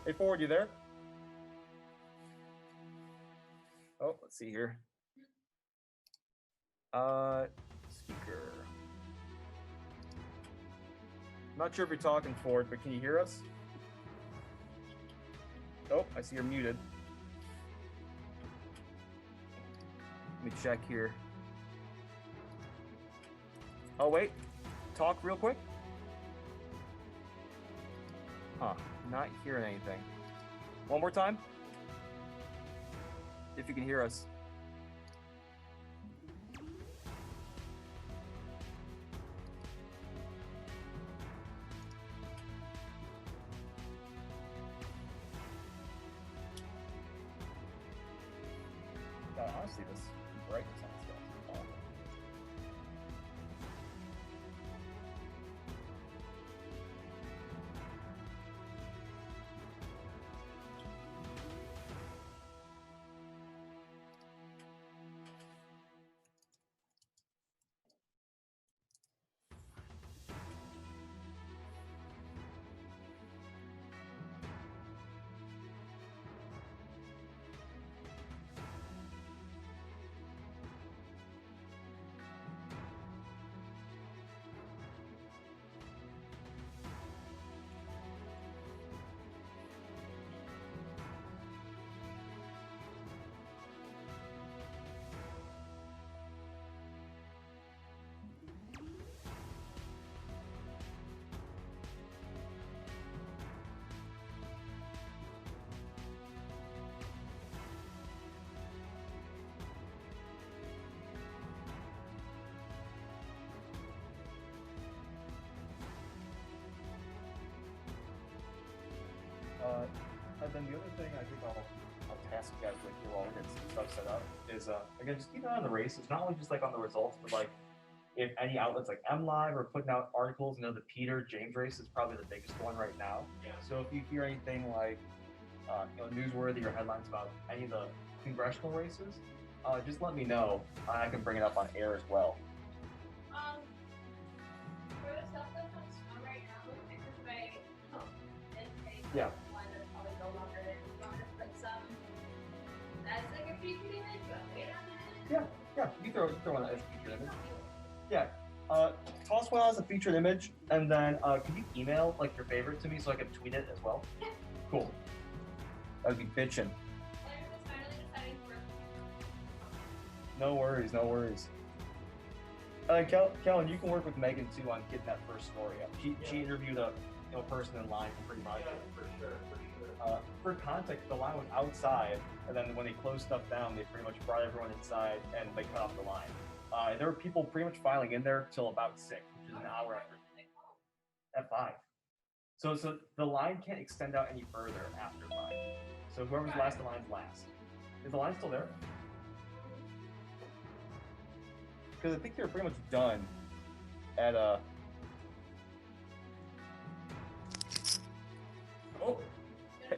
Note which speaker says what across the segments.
Speaker 1: Hey, Ford, you there? Oh, let's see here. Speaker. I'm not sure if you're talking, Ford, but can you hear us? Oh, I see you're muted. Let me check here. Oh, wait. Talk real quick. Huh. Not hearing anything. One more time. If you can hear us. God, honestly, this brightness on this stuff is awful. And then the other thing I think I'll task you guys with while we get some stuff set up is again just keep an eye on the races, not only just like on the results, but like if any outlets like MLive are putting out articles. The Peter James race is probably the biggest one right now.
Speaker 2: Yeah.
Speaker 1: So if you hear anything like newsworthy or headlines about any of the congressional races, just let me know. I can bring it up on air as well.
Speaker 2: For the stuff that's on snow right now, because my intake
Speaker 1: Yeah.
Speaker 2: one is probably no longer there. You want to put some that's like a featured image, but wait on it.
Speaker 1: Yeah, you throw one as a featured image. Yeah. Toss one as a featured image, and then can you email like your favorite to me so I can tweet it as well?
Speaker 2: Yeah.
Speaker 1: Cool. That'd be bitchin'.
Speaker 2: Claire was finally deciding for
Speaker 1: No worries. Kellen, you can work with Megan too on getting that first story up. She interviewed a person in line pretty much.
Speaker 3: Yeah, for sure.
Speaker 1: For context, the line was outside, and then when they closed stuff down, they pretty much brought everyone inside and they cut off the line. There were people pretty much filing in there till about 6, which is an hour at 5. So the line can't extend out any further after 5. So whoever's last, the line's last. Is the line still there? Because I think they're pretty much done at Oh, hey,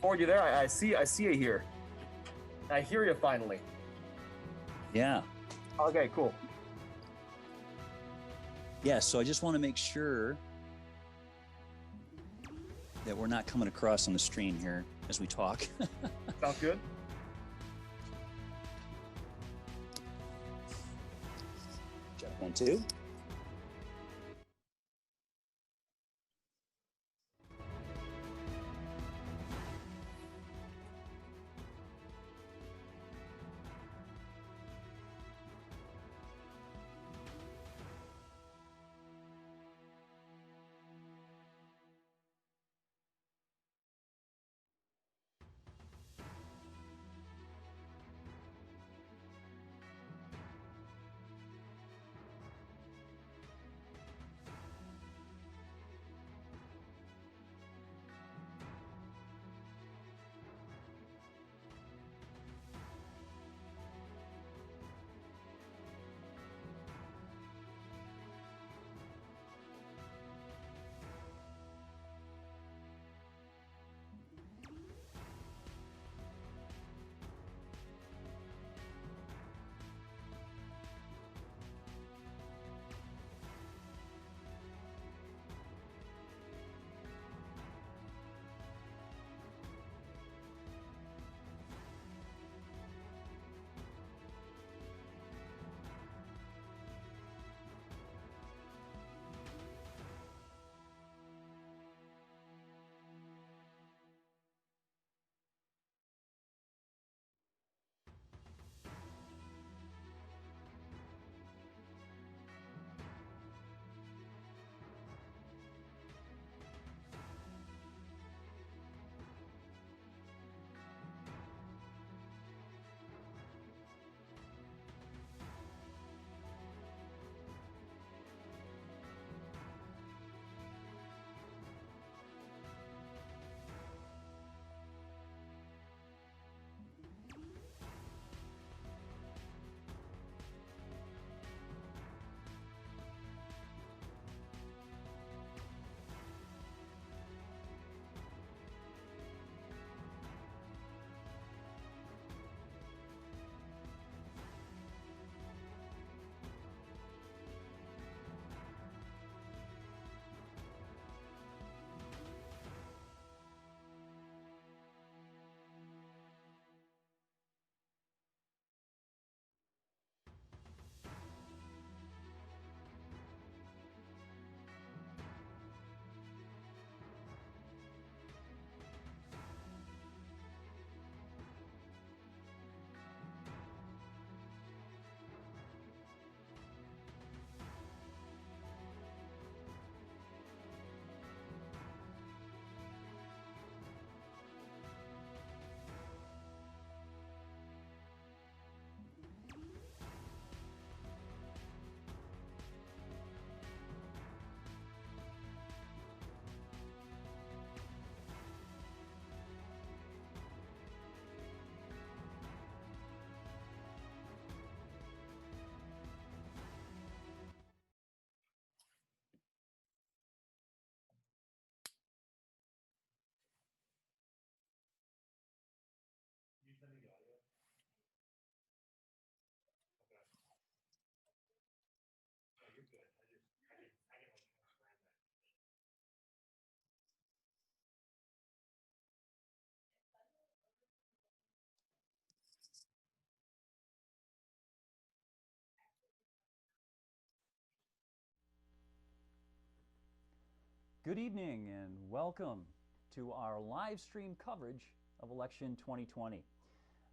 Speaker 1: Ford, you there? I see you here. I hear you finally.
Speaker 4: Yeah.
Speaker 1: Okay, cool.
Speaker 4: Yeah, so I just want to make sure that we're not coming across on the screen here as we talk.
Speaker 1: Sounds good.
Speaker 4: Check 1, 2.
Speaker 5: Good evening and welcome to our live stream coverage of election 2020.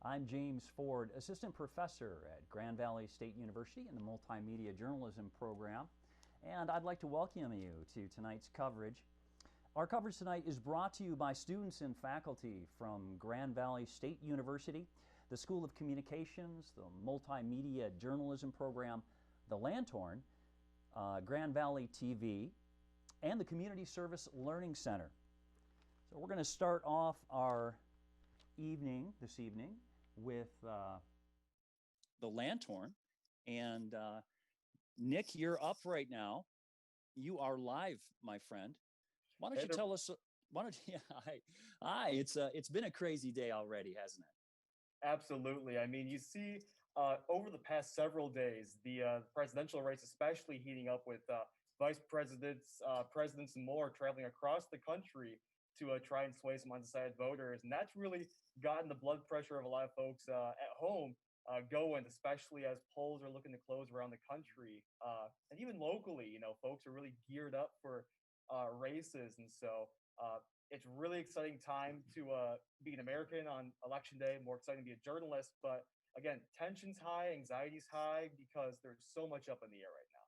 Speaker 5: I'm James Ford, Assistant Professor at Grand Valley State University in the Multimedia Journalism program, and I'd like to welcome you to tonight's coverage. Our coverage tonight is brought to you by students and faculty from Grand Valley State University, the School of Communications, the Multimedia Journalism program, the Lanthorn, Grand Valley TV, and the Community Service Learning Center. So we're going to start off our this evening with
Speaker 4: The Lanthorn. And Nick, you're up right now. You are live, my friend. Why don't you tell us? Yeah, hi. It's been a crazy day already, hasn't it?
Speaker 1: Absolutely. I mean, you see, over the past several days, the presidential race, especially heating up with vice presidents, presidents, and more traveling across the country to try and sway some undecided voters, and that's really gotten the blood pressure of a lot of folks at home going, especially as polls are looking to close around the country, and even locally. You know, folks are really geared up for races, and so it's really exciting time to be an American on election day. More exciting to be a journalist, but again, tension's high, anxiety's high because there's so much up in the air right now.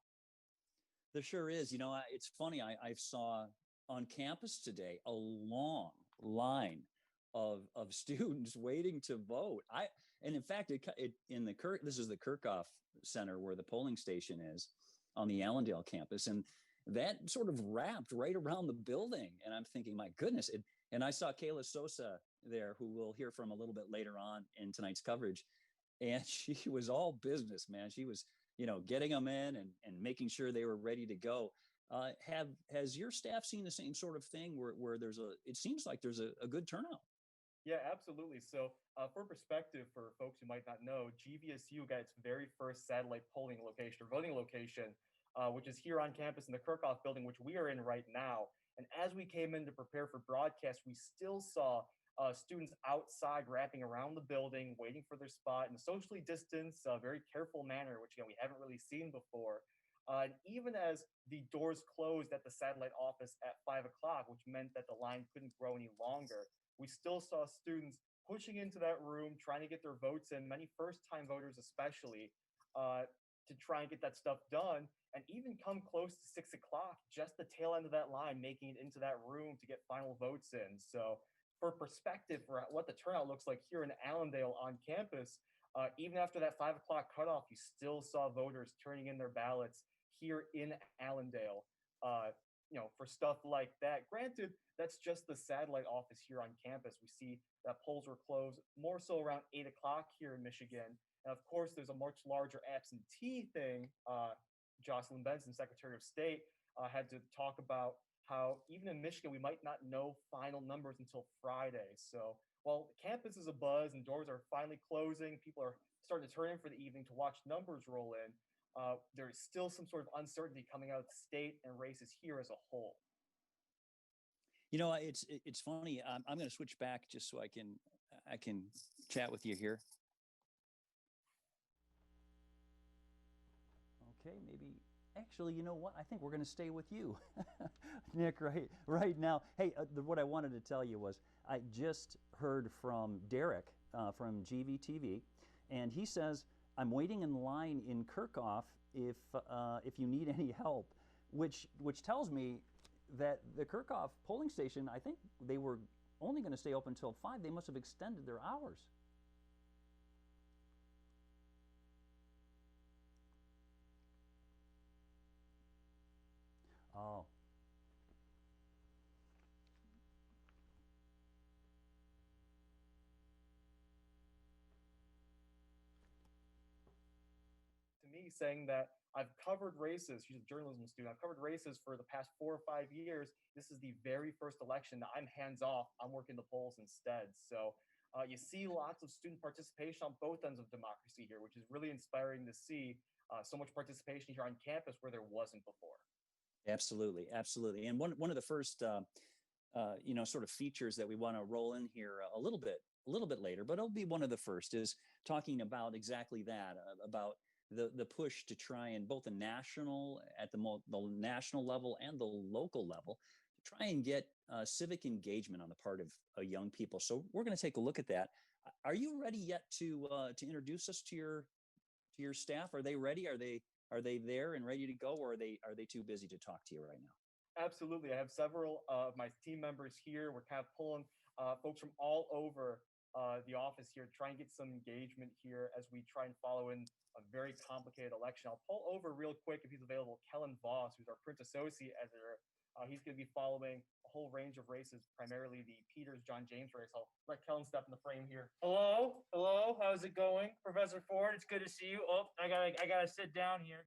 Speaker 4: There sure is. You know, it's funny. I saw on campus today a long line of students waiting to vote. And in fact, this is the Kirchhoff Center where the polling station is on the Allendale campus, and that sort of wrapped right around the building. And I'm thinking, my goodness. And I saw Kayla Sosa there, who we'll hear from a little bit later on in tonight's coverage. And she was all business, man. She was, getting them in and making sure they were ready to go. Has your staff seen the same sort of thing where it seems like there's a good turnout?
Speaker 1: Yeah, absolutely. So for perspective, for folks who might not know, GVSU got its very first satellite polling location or voting location, which is here on campus in the Kirchhoff building, which we are in right now. And as we came in to prepare for broadcast, we still saw students outside wrapping around the building, waiting for their spot in a socially distanced, very careful manner, which we haven't really seen before. And even as the doors closed at the satellite office at 5 o'clock, which meant that the line couldn't grow any longer, we still saw students pushing into that room, trying to get their votes in, many first-time voters especially, to try and get that stuff done, and even come close to 6 o'clock, just the tail end of that line, making it into that room to get final votes in. So for perspective, for what the turnout looks like here in Allendale on campus, even after that 5 o'clock cutoff, you still saw voters turning in their ballots here in Allendale, for stuff like that. Granted, that's just the satellite office here on campus. We see that polls were closed more so around 8 o'clock here in Michigan. And of course, there's a much larger absentee thing. Jocelyn Benson, Secretary of State, had to talk about how even in Michigan, we might not know final numbers until Friday. So while campus is abuzz and doors are finally closing, people are starting to turn in for the evening to watch numbers roll in. There's still some sort of uncertainty coming out of the state and races here as a whole.
Speaker 4: It's funny. I'm going to switch back just so I can chat with you here.
Speaker 5: Okay, maybe. Actually, you know what? I think we're going to stay with you, Nick, right now. Hey, what I wanted to tell you was I just heard from Derek from GVTV, and he says, I'm waiting in line in Kirchhoff if you need any help, which tells me that the Kirchhoff polling station, I think they were only going to stay open until 5. They must have extended their hours. Oh.
Speaker 1: To me, saying that I've covered races, she's a journalism student, I've covered races for the past 4 or 5 years. This is the very first election that I'm hands off. I'm working the polls instead. So you see lots of student participation on both ends of democracy here, which is really inspiring to see so much participation here on campus where there wasn't before.
Speaker 4: Absolutely, absolutely. And one of the first, sort of features that we want to roll in here a little bit later, but it'll be one of the first, is talking about exactly that, about the push to try and both the national, at the national level and the local level, try and get civic engagement on the part of young people. So we're going to take a look at that. Are you ready yet to introduce us to your staff? Are they ready? Are they there and ready to go, or are they too busy to talk to you right now?
Speaker 1: Absolutely. I have several of my team members here. We're kind of pulling folks from all over the office here, try and get some engagement here as we try and follow in a very complicated election. I'll pull over real quick if he's available. Kellen Voss, who's our print associate editor. He's going to be following a whole range of races, primarily the Peters John James race. I'll let Kellen step in the frame here.
Speaker 3: Hello, how's it going, Professor Ford? It's good to see you. Oh, I gotta sit down here.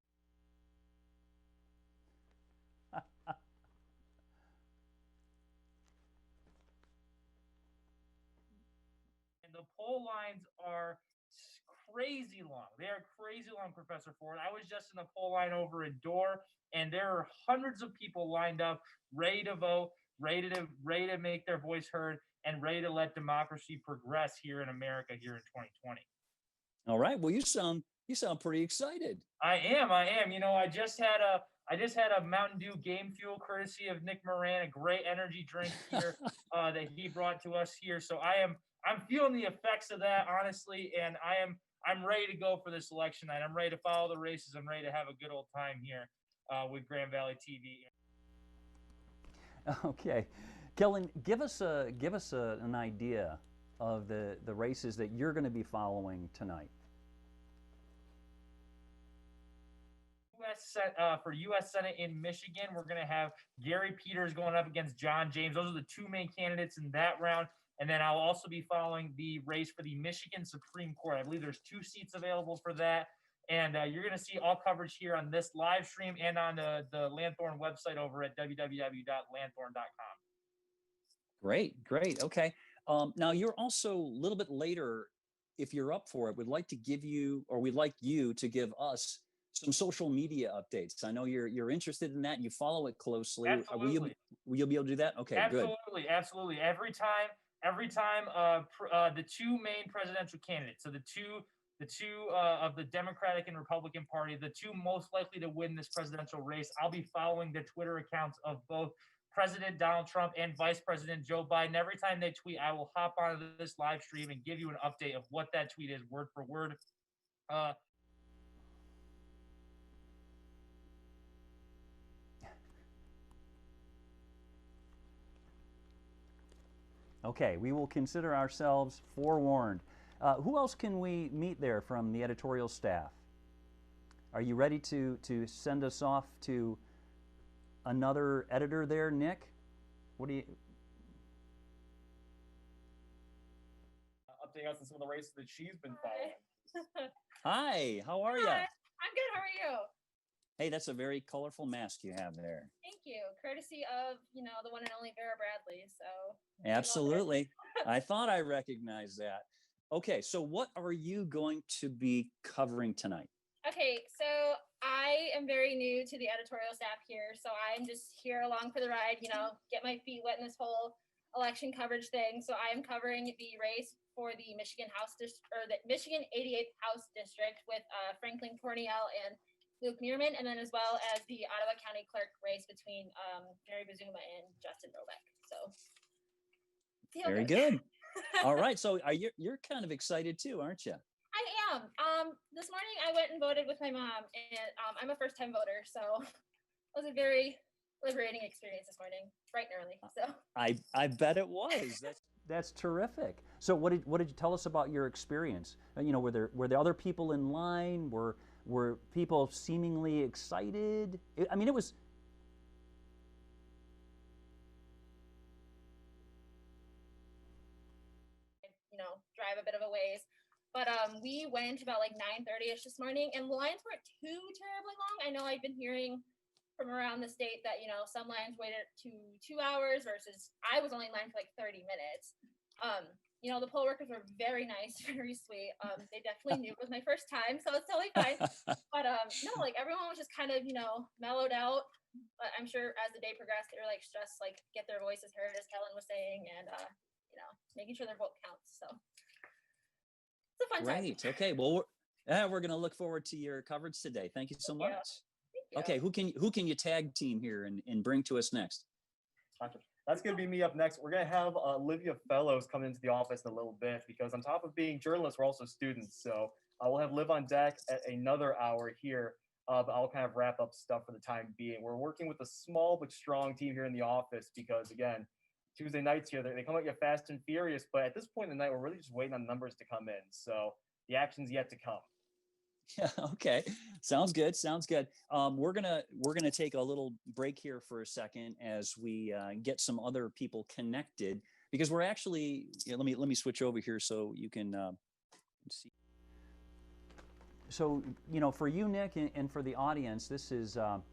Speaker 3: And the poll lines are crazy long. They are crazy long, Professor Ford. I was just in the poll line over at Door, and there are hundreds of people lined up, ready to vote, ready to make their voice heard, and ready to let democracy progress here in America here in 2020.
Speaker 4: All right. Well, you sound pretty excited.
Speaker 3: I am. You know, I just had a Mountain Dew Game Fuel courtesy of Nick Moran, a great energy drink here that he brought to us here. So I'm feeling the effects of that, honestly, and I'm ready to go for this election night. I'm ready to follow the races. I'm ready to have a good old time here with Grand Valley TV.
Speaker 5: Okay, Kellen, give us an idea of the races that you're going to be following tonight.
Speaker 3: For U.S. Senate in Michigan, we're going to have Gary Peters going up against John James. Those are the two main candidates in that round. And then I'll also be following the race for the Michigan Supreme Court. I believe there's 2 seats available for that. And you're going to see all coverage here on this live stream and on the Lanthorn website over at www.lanthorn.com.
Speaker 4: Great. Okay. Now you're also a little bit later, if you're up for it, we'd like you to give us some social media updates. I know you're interested in that and you follow it closely.
Speaker 3: Absolutely.
Speaker 4: Will you be able to do that? Okay,
Speaker 3: absolutely,
Speaker 4: good.
Speaker 3: Absolutely. Every time the two main presidential candidates, so the two of the Democratic and Republican Party, the two most likely to win this presidential race, I'll be following the Twitter accounts of both President Donald Trump and Vice President Joe Biden. Every time they tweet, I will hop onto this live stream and give you an update of what that tweet is word for word.
Speaker 5: Okay, we will consider ourselves forewarned. Who else can we meet there from the editorial staff? Are you ready to send us off to another editor there, Nick? What do you...
Speaker 1: Updating us on some of the races that she's been following.
Speaker 4: Hi, how are you?
Speaker 2: I'm good. How are you?
Speaker 4: Hey, that's a very colorful mask you have there.
Speaker 2: Thank you. Courtesy of, the one and only Vera Bradley. So
Speaker 4: absolutely. I thought I recognized that. Okay, so what are you going to be covering tonight?
Speaker 2: Okay, so I am very new to the editorial staff here, so I'm just here along for the ride, get my feet wet in this whole election coverage thing. So I am covering the race for the Michigan the Michigan 88th House District with Franklin Corniel and Luke Neerman, and then as well as the Ottawa County Clerk race between Mary Bazuma and Justin Robeck. So
Speaker 4: very good. All right, so you're kind of excited too, aren't you?
Speaker 2: I am. This morning I went and voted with my mom, and I'm a first-time voter, so it was a very liberating experience this morning, bright and early. So
Speaker 4: I bet it was.
Speaker 5: That's terrific. So what did you tell us about your experience? Were there other people in line? Were people seemingly excited? It was.
Speaker 2: Drive a bit of a ways, but we went about like 9:30ish this morning, and the lines weren't too terribly long. I know I've been hearing from around the state that some lines waited to 2 hours versus I was only in line for like 30 minutes. The poll workers were very nice, very sweet. They definitely knew it was my first time, so it's totally fine. But no, everyone was just kind of mellowed out. But I'm sure as the day progressed, they were just get their voices heard, as Kellen was saying, and making sure their vote counts. So it's a fun time.
Speaker 4: Great. Okay. Well, we're going to look forward to your coverage today. Thank you so much.
Speaker 2: Thank you.
Speaker 4: Okay. Who can you tag team here and bring to us next?
Speaker 1: That's going to be me up next. We're going to have Olivia Fellows come into the office in a little bit because on top of being journalists, we're also students. So we'll have Liv on deck at another hour here. But I'll kind of wrap up stuff for the time being. We're working with a small but strong team here in the office because, again, Tuesday nights here, they come out get fast and furious. But at this point in the night, we're really just waiting on numbers to come in. So the action's yet to come.
Speaker 4: Yeah, okay. Sounds good. Sounds good. We're gonna take a little break here for a second as we get some other people connected because we're actually. Let me switch over here so you can see.
Speaker 5: So, for you, Nick, and for the audience, this is a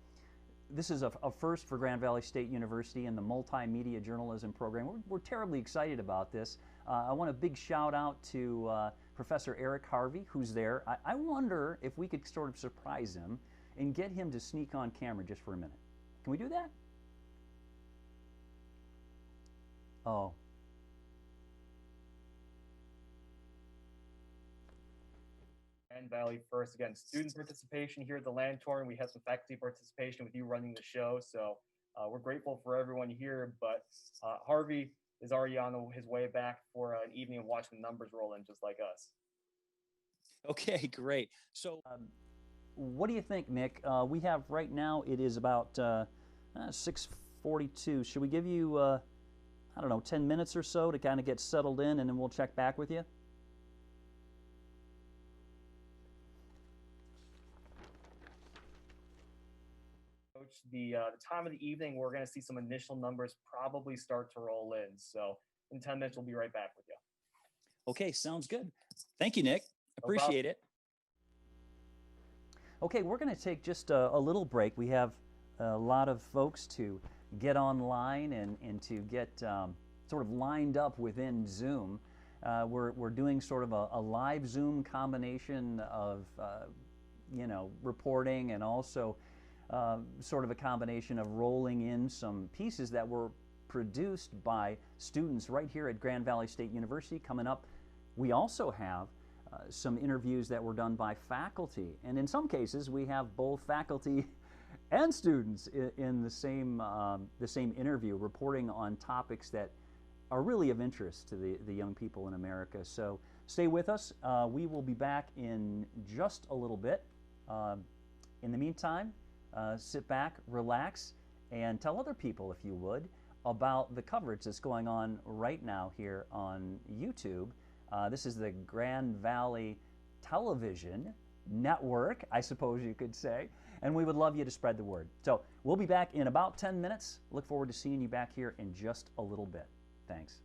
Speaker 5: first for Grand Valley State University and the multimedia journalism program. We're terribly excited about this. I want a big shout out to Professor Eric Harvey, who's there. I wonder if we could sort of surprise him and get him to sneak on camera just for a minute. Can we do that? Oh.
Speaker 1: Grand Valley first. Again, student participation here at the Land Tour, and we have some faculty participation with you running the show. So we're grateful for everyone here. But Harvey is already on his way back for an evening of watching the numbers roll in, just like us.
Speaker 4: Okay, great. So,
Speaker 5: what do you think, Nick? We have right now. It is about 6:42. Should we give you, I don't know, 10 minutes or so to kind of get settled in, and then we'll check back with you?
Speaker 1: The time of the evening, we're going to see some initial numbers probably start to roll in. So in 10 minutes, we'll be right back with you.
Speaker 4: Okay, sounds good. Thank you, Nick. Appreciate it.
Speaker 5: Okay, we're going to take just a little break. We have a lot of folks to get online and to get sort of lined up within Zoom. We're doing sort of a live Zoom combination of, reporting and also sort of a combination of rolling in some pieces that were produced by students right here at Grand Valley State University. Coming up, we also have some interviews that were done by faculty, and in some cases we have both faculty and students in the same interview reporting on topics that are really of interest to the young people in America. So stay with us. We will be back in just a little bit. In the meantime, sit back, relax, and tell other people, if you would, about the coverage that's going on right now here on YouTube. This is the Grand Valley Television Network, I suppose you could say, and we would love you to spread the word. So we'll be back in about 10 minutes. Look forward to seeing you back here in just a little bit. Thanks.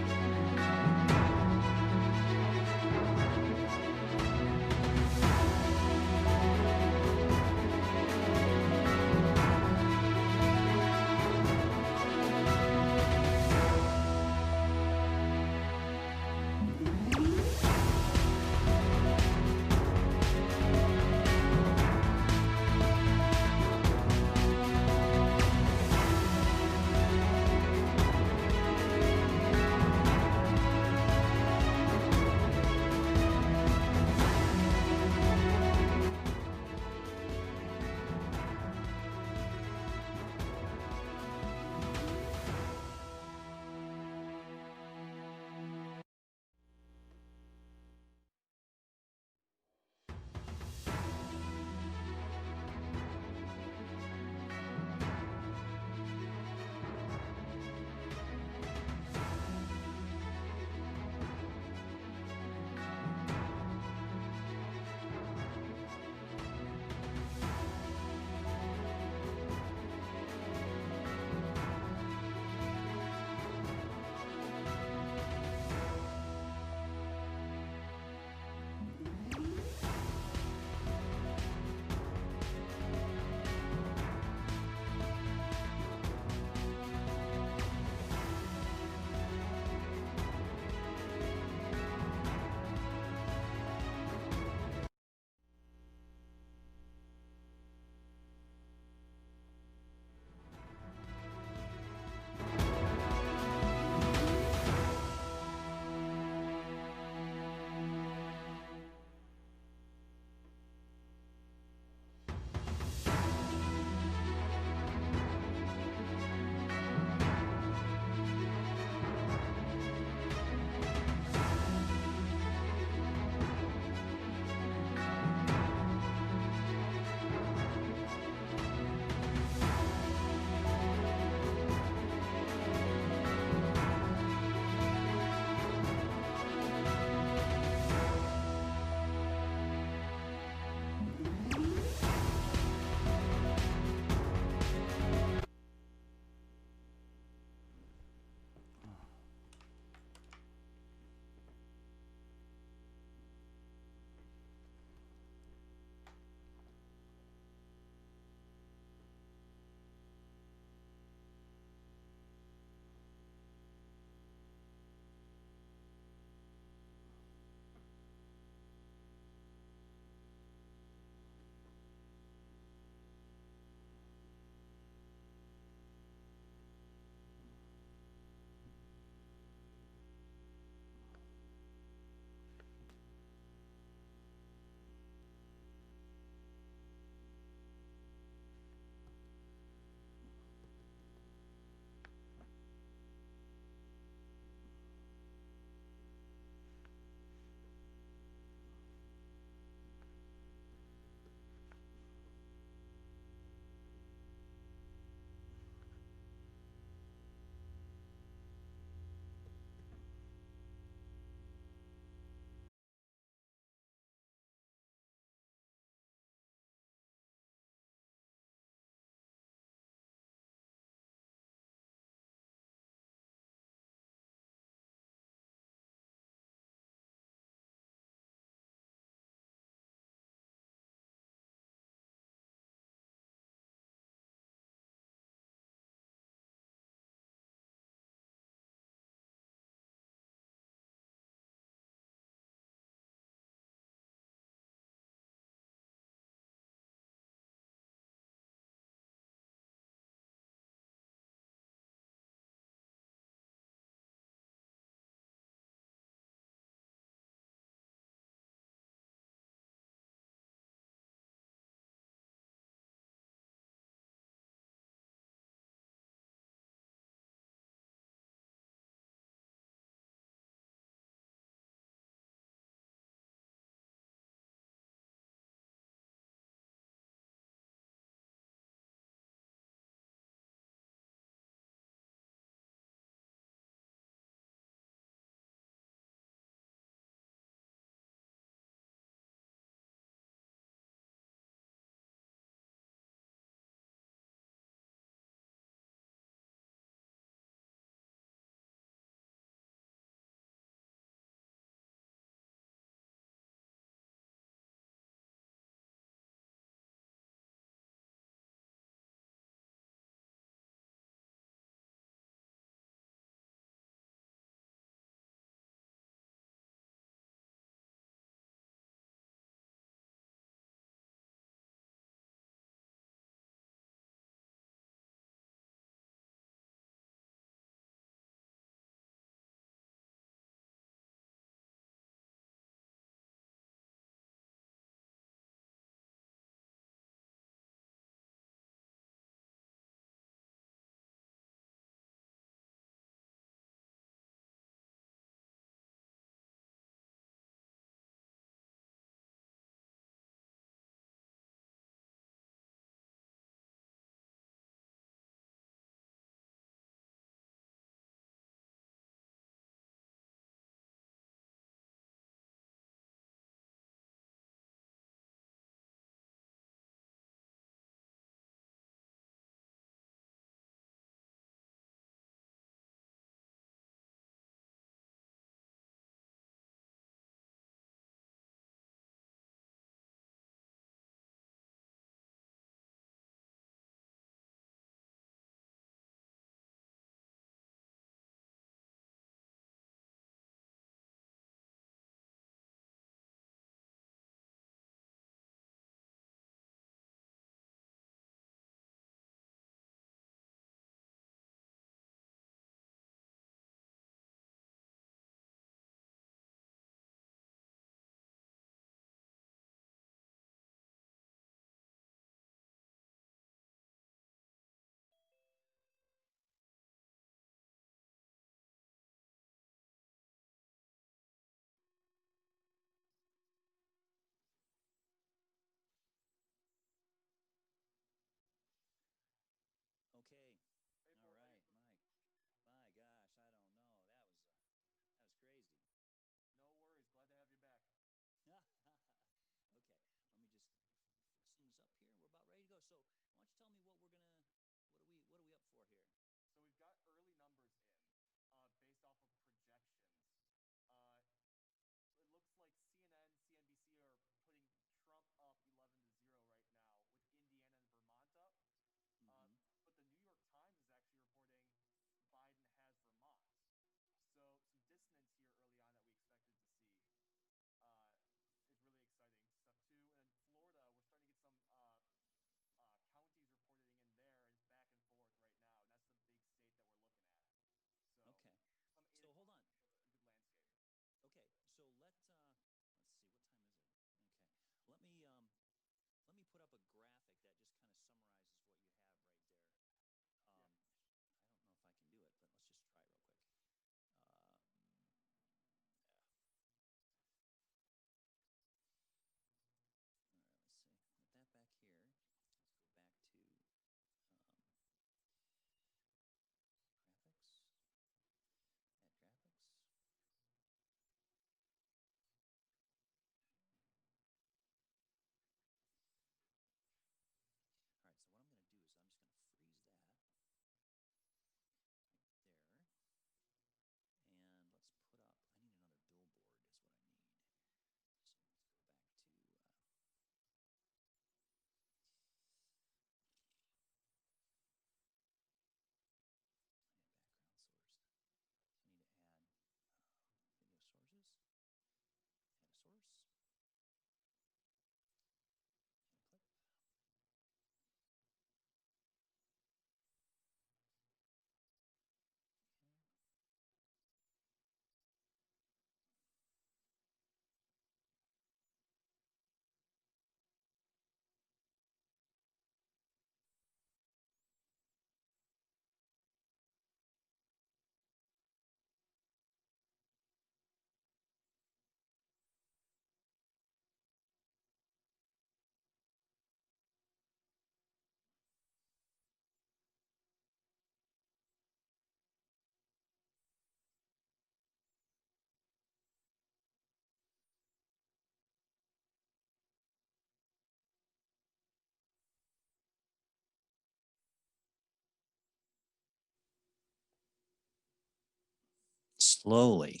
Speaker 4: slowly.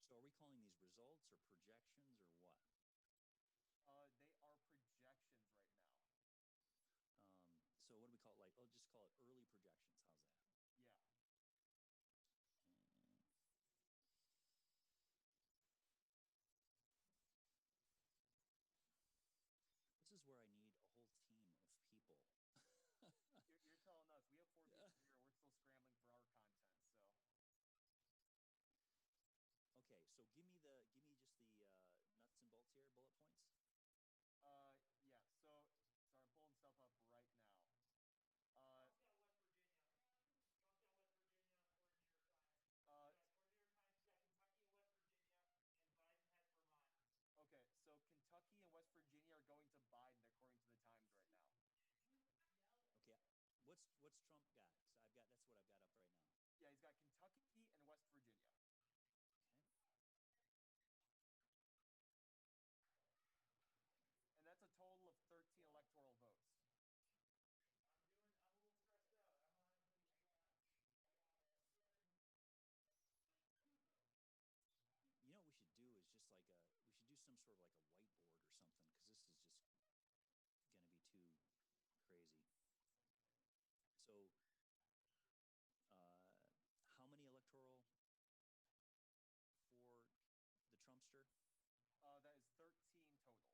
Speaker 4: So are we calling these results or projections or what?
Speaker 1: They are projections right now.
Speaker 4: So what do we call it? Like, oh, just call it early projections. How's that?
Speaker 1: Yeah.
Speaker 4: This is where I need a whole team of people.
Speaker 1: You're telling us we have 4 people here. We're still scrambling for our content.
Speaker 4: Okay, so give me just the nuts and bolts here, bullet points.
Speaker 1: Yeah. So I'm pulling stuff up right now. Uh, uh, okay. So Kentucky and West Virginia are going to Biden according to the Times right now.
Speaker 4: Okay, what's Trump got? So that's what I've got up right now.
Speaker 1: Yeah, he's got Kentucky and West Virginia. And that's a total of 13 electoral votes.
Speaker 4: You know what we should do is just like we should do some sort of like a whiteboard or something because this is just going to be too crazy. So, how many electoral for the Trumpster?
Speaker 1: That is 13 total.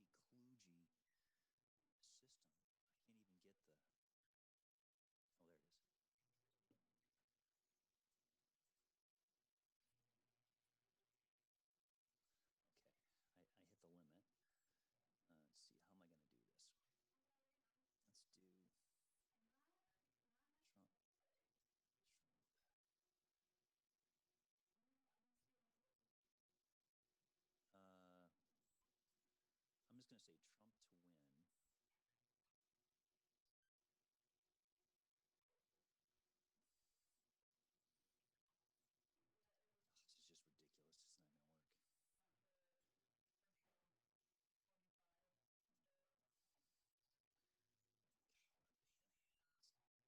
Speaker 4: Okay, hang on. This thing's just such a clunky, kludgy system. I can't even get the. Oh, there it is. Okay, I hit the limit. Let's see, how am I going to do this? Let's do Trump. I'm just going to say Trump to win.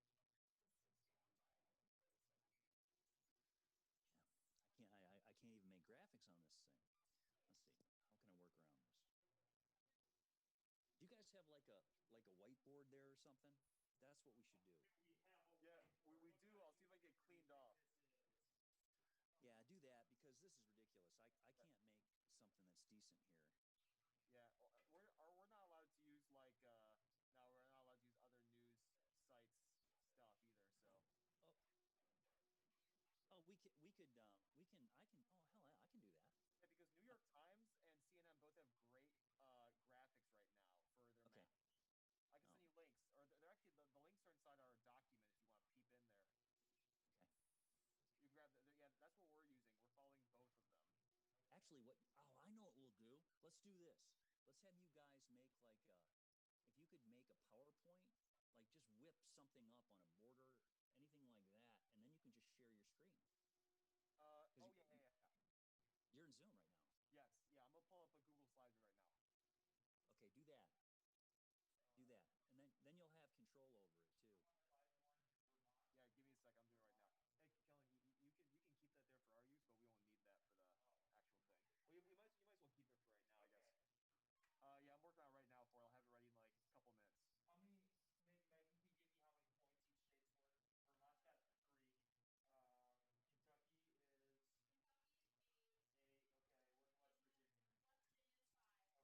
Speaker 4: This is just ridiculous. It's not going to work. I can't even make graphics on this thing. Let's see. How can I work around this? like a whiteboard there or something? That's what we should do.
Speaker 1: Yeah, we do. I'll see if I can get cleaned off.
Speaker 4: Yeah, do that because this is ridiculous. I can't make something that's decent here.
Speaker 1: Yeah, we're not allowed to use like no, we're not allowed to use other news sites stuff either. So
Speaker 4: Oh, oh, I can. Oh hell, I can do that.
Speaker 1: yeah, because New York Times and CNN both have great graphics right now for their
Speaker 4: Okay.
Speaker 1: map. I can send you links, or they're actually the links are inside our document if you want to peep in there.
Speaker 4: Okay.
Speaker 1: You grab yeah, that's what we're using. We're following both of them.
Speaker 4: Actually, I know what we'll do. Let's do this. Let's have you guys make like if you could make a PowerPoint, like just whip something up on a border, anything like that, and then you can just share your screen.
Speaker 1: Oh yeah.
Speaker 4: You're in Zoom right now.
Speaker 1: Yes, yeah. I'm gonna pull up a Google Slides right now.
Speaker 4: Okay, do that. Do that, and then you'll have control over it too.
Speaker 1: Yeah, give me a sec. I'm doing it right now. Hey, Kellen, you can keep that there for our use, but we won't need that for the actual thing. Well, you might as well keep it for right now, I guess. Yeah, I'm working on it right now for it. I'll have it ready in like a couple minutes.
Speaker 3: How many? Megan can give me how many points each state's worth. Vermont's got 3. Kentucky is 8. Okay, what's West Virginia?
Speaker 2: West Virginia is 5.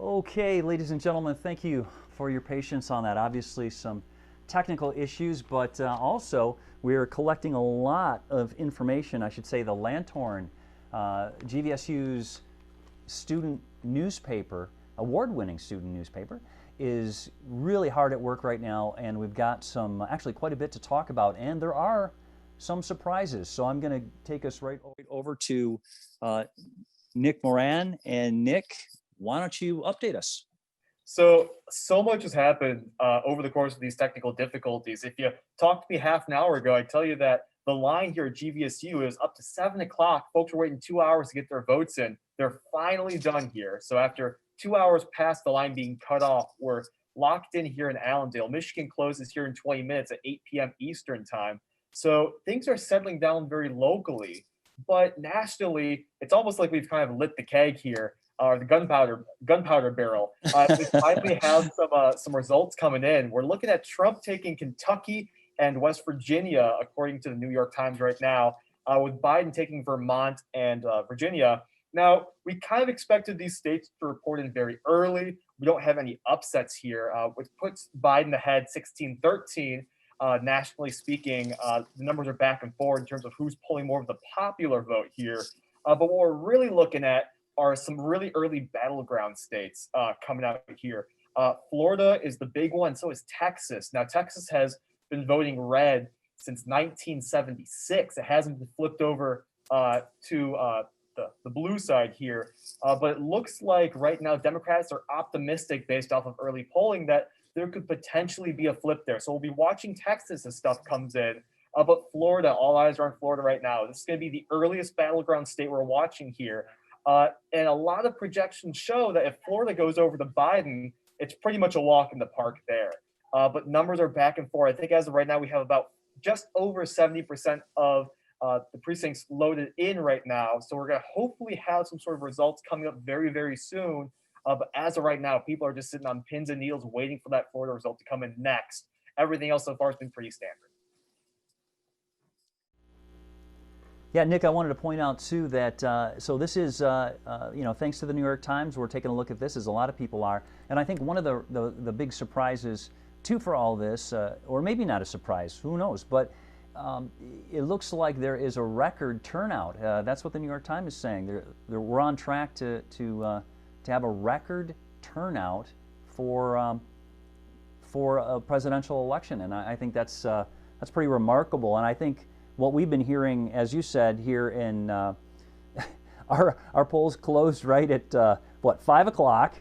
Speaker 5: Okay, ladies and gentlemen, thank you for your patience on that. Obviously, some technical issues, but also we're collecting a lot of information. I should say the Lanthorn, GVSU's student newspaper, award-winning student newspaper, is really hard at work right now, and we've got some, actually quite a bit to talk about, and there are some surprises. So I'm going to take us right over to Nick Moran. And Nick, why don't you update us?
Speaker 1: So much has happened over the course of these technical difficulties. If you talked to me half an hour ago, I'd tell you that the line here at GVSU is up to 7 o'clock. Folks are waiting 2 hours to get their votes in. They're finally done here. So after 2 hours past the line being cut off, we're locked in here in Allendale. Michigan closes here in 20 minutes at 8 p.m. Eastern time. So things are settling down very locally, but nationally, it's almost like we've kind of lit the keg here. Or the gunpowder barrel. We finally have some results coming in. We're looking at Trump taking Kentucky and West Virginia, according to the New York Times right now, with Biden taking Vermont and Virginia. Now, we kind of expected these states to report in very early. We don't have any upsets here, which puts Biden ahead 16-13. Nationally speaking, the numbers are back and forth in terms of who's pulling more of the popular vote here. But what we're really looking at are some really early battleground states coming out here. Florida is the big one, so is Texas. Now, Texas has been voting red since 1976. It hasn't been flipped over to the blue side here. But it looks like right now Democrats are optimistic based off of early polling that there could potentially be a flip there. So we'll be watching Texas as stuff comes in. But Florida, all eyes are on Florida right now. This is going to be the earliest battleground state we're watching here. And a lot of projections show that if Florida goes over to Biden, it's pretty much a walk in the park there. But numbers are back and forth. I think as of right now, we have about just over 70% of the precincts loaded in right now. So we're going to hopefully have some sort of results coming up very, very soon. But as of right now, people are just sitting on pins and needles waiting for that Florida result to come in next. Everything else so far has been pretty standard.
Speaker 5: Yeah, Nick, I wanted to point out too that so this is thanks to the New York Times, we're taking a look at this as a lot of people are, and I think one of the big surprises too for all this, or maybe not a surprise, who knows, but it looks like there is a record turnout. That's what the New York Times is saying. We're on track to have a record turnout for a presidential election, and I think that's pretty remarkable, and I think what we've been hearing, as you said, here in our polls closed right at 5 o'clock,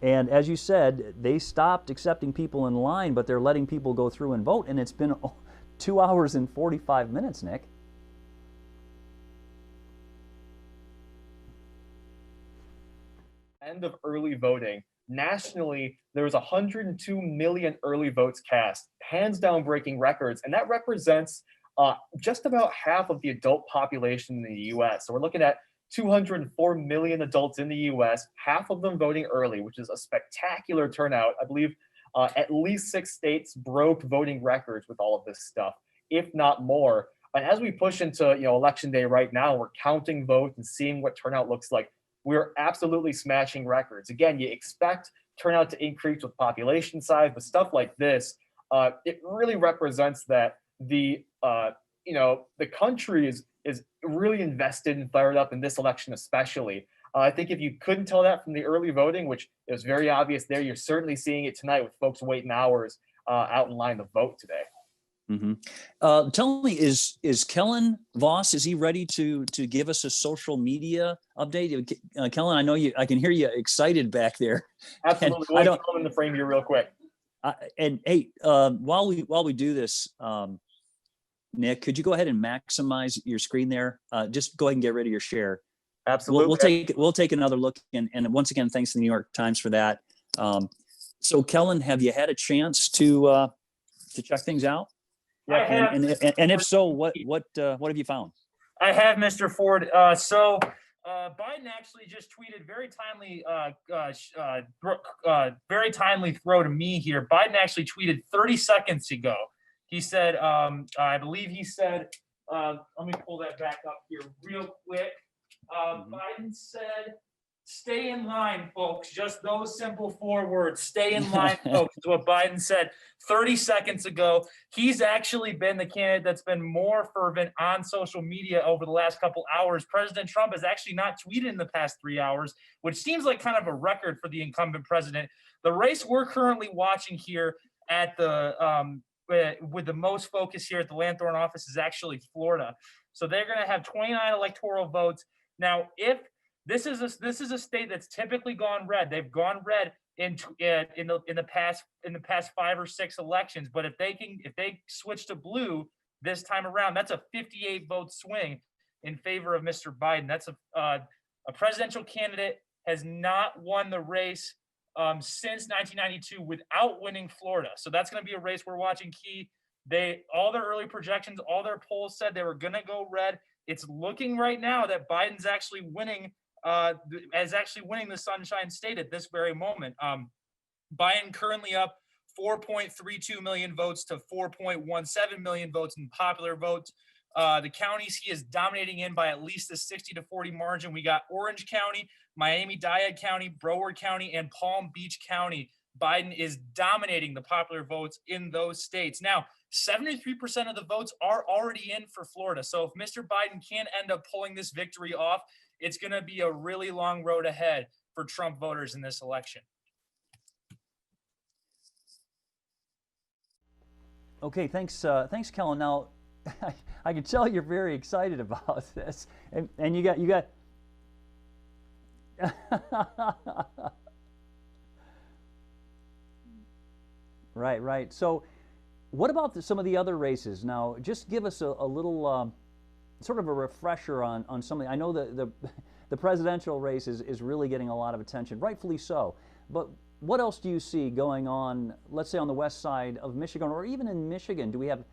Speaker 5: and as you said, they stopped accepting people in line, but they're letting people go through and vote, and it's been 2 hours and 45 minutes, Nick.
Speaker 1: End of early voting. Nationally, there was 102 million early votes cast, hands down breaking records, and that represents just about half of the adult population in the U.S. So we're looking at 204 million adults in the U.S., half of them voting early, which is a spectacular turnout. I believe at least 6 states broke voting records with all of this stuff, if not more. And as we push into election day right now, we're counting votes and seeing what turnout looks like. We're absolutely smashing records. Again, you expect turnout to increase with population size, but stuff like this, it really represents that the country is really invested and fired up in this election, especially. I think if you couldn't tell that from the early voting, which is very obvious there, you're certainly seeing it tonight with folks waiting hours out in line to vote today.
Speaker 4: Mm-hmm. Tell me, is Kellen Voss, is he ready to give us a social media update? Kellen, I know I can hear you excited back there.
Speaker 1: Absolutely. We'll come in the frame here real quick.
Speaker 4: And hey, while we do this, Nick, could you go ahead and maximize your screen there? Just go ahead and get rid of your share.
Speaker 1: Absolutely.
Speaker 4: We'll take another look, and once again, thanks to the New York Times for that. So, Kellen, have you had a chance to check things out?
Speaker 3: Yeah,
Speaker 4: and if so, what have you found?
Speaker 3: I have, Mr. Ford. So Biden actually just tweeted very timely throw to me here. Biden actually tweeted 30 seconds ago. He said, I believe he said, let me pull that back up here real quick. Biden said, Stay in line, folks. Just those simple 4 words. Stay in line, folks, is what Biden said 30 seconds ago. He's actually been the candidate that's been more fervent on social media over the last couple hours. President Trump has actually not tweeted in the past 3 hours, which seems like kind of a record for the incumbent president. The race we're currently watching here at the with the most focus here at the Lanthorn office is actually Florida. So they're going to have 29 electoral votes. Now, if this is a state that's typically gone red. They've gone red in the past 5 or 6 elections. But if they switch to blue this time around, that's a 58 vote swing in favor of Mr. Biden. That's a presidential candidate has not won the race since 1992 without winning Florida. So that's going to be a race we're watching key. All their early projections, all their polls said they were going to go red. It's looking right now that Biden's actually winning. The Sunshine State at this very moment. Biden currently up 4.32 million votes to 4.17 million votes in popular votes. The counties he is dominating in by at least a 60 to 40 margin. We got Orange County, Miami-Dade County, Broward County, and Palm Beach County. Biden is dominating the popular votes in those states. Now, 73% of the votes are already in for Florida. So if Mr. Biden can end up pulling this victory off, it's going to be a really long road ahead for Trump voters in this election.
Speaker 5: Okay, thanks, Kellen. Now, I can tell you're very excited about this, and you got. Right. So, what about some of the other races? Now, just give us a little. Sort of a refresher on some of the, I know the presidential race is really getting a lot of attention, rightfully so. But what else do you see going on, let's say on the west side of Michigan, or even in Michigan? Do we have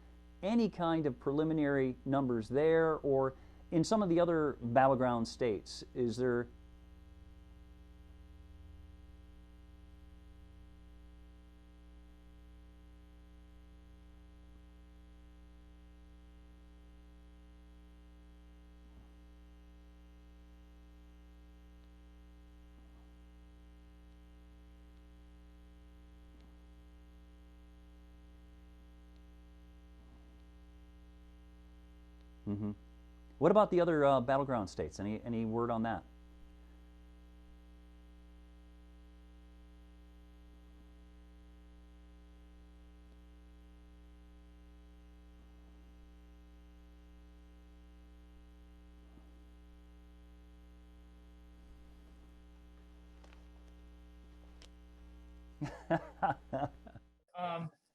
Speaker 5: any kind of preliminary numbers there, or in some of the other battleground states? Is there? Mm-hmm. What about the other battleground states? Any word on that?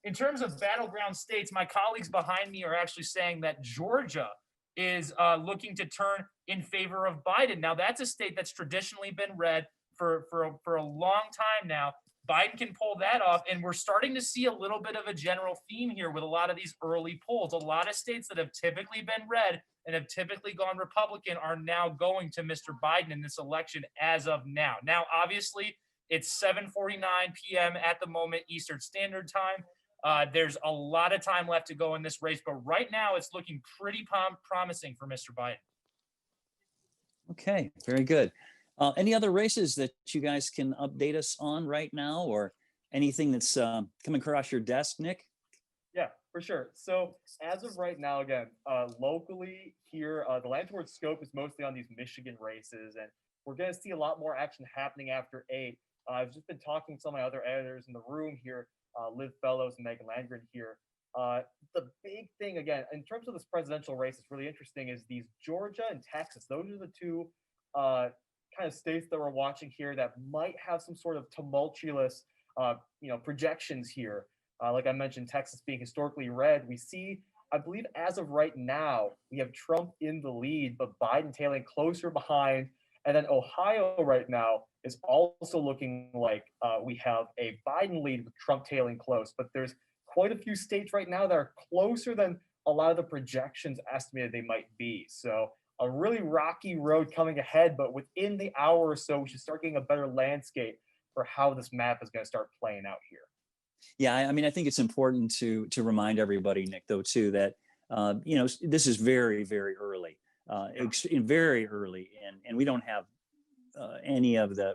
Speaker 3: In terms of battleground states, my colleagues behind me are actually saying that Georgia is looking to turn in favor of Biden. Now, that's a state that's traditionally been red for a long time now. Biden can pull that off, and we're starting to see a little bit of a general theme here with a lot of these early polls. A lot of states that have typically been red and have typically gone Republican are now going to Mr. Biden in this election as of now. Now, obviously, it's 7:49 p.m. at the moment, Eastern Standard Time. There's a lot of time left to go in this race, but right now it's looking pretty promising for Mr. Biden.
Speaker 4: Okay, very good. Any other races that you guys can update us on right now, or anything that's coming across your desk, Nick?
Speaker 1: Yeah, for sure. So as of right now, again, locally here, the Lanthorn scope is mostly on these Michigan races, and we're going to see a lot more action happening after 8. I've just been talking to some of my other editors in the room here, Liv Fellows and Megan Landgren here. The big thing, again, in terms of this presidential race, it's really interesting, is these Georgia and Texas. Those are the two kind of states that we're watching here that might have some sort of tumultuous, projections here. Like I mentioned, Texas being historically red. We see, I believe, as of right now, we have Trump in the lead, but Biden tailing closer behind. And then Ohio right now is also looking like we have a Biden lead with Trump tailing close. But there's quite a few states right now that are closer than a lot of the projections estimated they might be. So a really rocky road coming ahead, but within the hour or so, we should start getting a better landscape for how this map is going to start playing out here.
Speaker 4: Yeah, I mean, I think it's important to remind everybody, Nick, though, too, that this is very, very early, very early, and we don't have any of the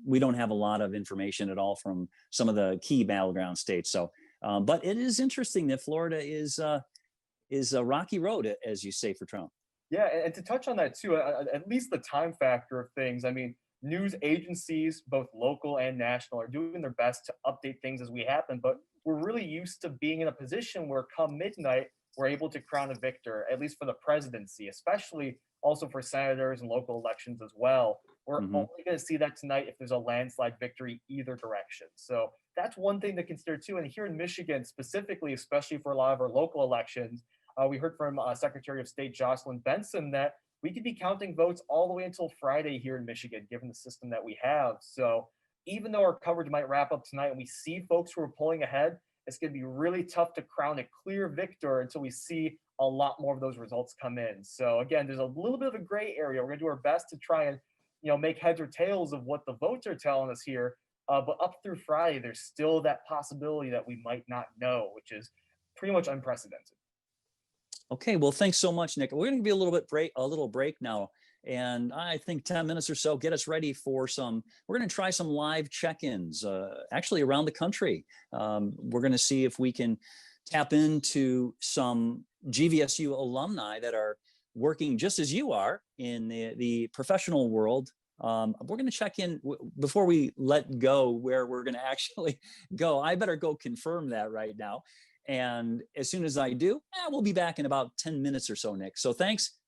Speaker 4: we don't have a lot of information at all from some of the key battleground states. So, but it is interesting that Florida is a rocky road, as you say, for Trump.
Speaker 1: Yeah, and to touch on that too, at least the time factor of things. I mean, news agencies, both local and national, are doing their best to update things as we happen. But we're really used to being in a position where, come midnight, we're able to crown a victor, at least for the presidency, especially also for senators and local elections as well. We're only going to see that tonight if there's a landslide victory either direction. So that's one thing to consider too. And here in Michigan, specifically, especially for a lot of our local elections, we heard from Secretary of State Jocelyn Benson that we could be counting votes all the way until Friday here in Michigan, given the system that we have. So even though our coverage might wrap up tonight and we see folks who are pulling ahead, it's going to be really tough to crown a clear victor until we see a lot more of those results come in. So again, there's a little bit of a gray area. We're going to do our best to try and make heads or tails of what the votes are telling us here. But up through Friday, there's still that possibility that we might not know, which is pretty much unprecedented.
Speaker 4: Okay, well, thanks so much, Nick. We're going to be a little break now, and I think 10 minutes or so get us ready for we're going to try some live check-ins, actually around the country. We're going to see if we can tap into some GVSU alumni that are working just as you are in the professional world. We're going to check in before we let go where we're going to actually go. I better go confirm that right now. And as soon as I do, we'll be back in about 10 minutes or so, Nick. So thanks.